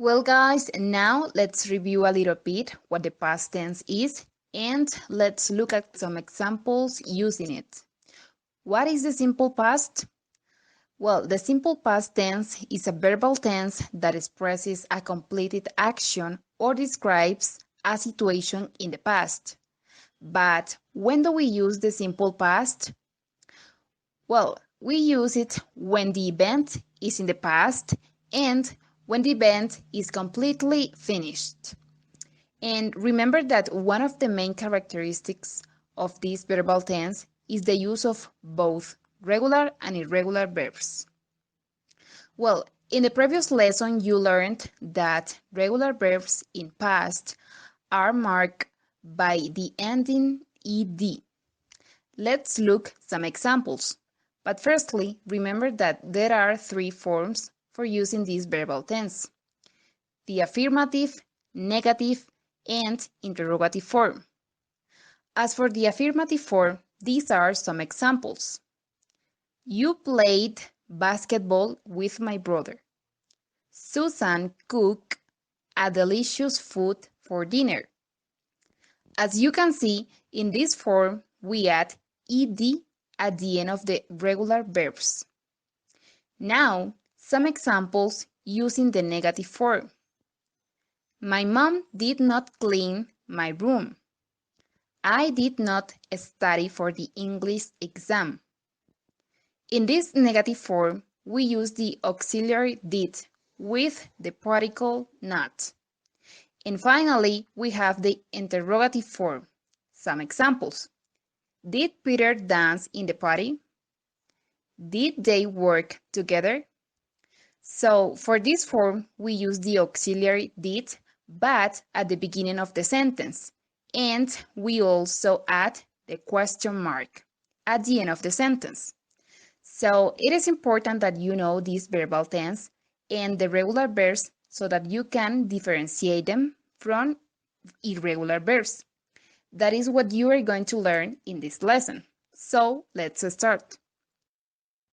Well, guys, now let's review a little bit what the past tense is and let's look at some examples using it. What is the simple past? Well, the simple past tense is a verbal tense that expresses a completed action or describes a situation in the past. But when do we use the simple past? Well, we use it when the event is in the past and when the event is completely finished. And remember that one of the main characteristics of this verbal tense is the use of both regular and irregular verbs. Well, in the previous lesson, you learned that regular verbs in past are marked by the ending ed. Let's look some examples. But firstly, remember that there are three forms for using this verbal tense: the affirmative, negative, and interrogative form. As for the affirmative form, these are some examples. You played basketball with my brother. Susan cooked a delicious food for dinner. As you can see, in this form, we add ed at the end of the regular verbs. Now, some examples using the negative form. My mom did not clean my room. I did not study for the English exam. In this negative form, we use the auxiliary did with the particle not. And finally, we have the interrogative form. Some examples. Did Peter dance in the party? Did they work together? So for this form, we use the auxiliary did, but at the beginning of the sentence. And we also add the question mark at the end of the sentence. So it is important that you know this verbal tense and the regular verbs so that you can differentiate them from irregular verbs. That is what you are going to learn in this lesson. So let's start.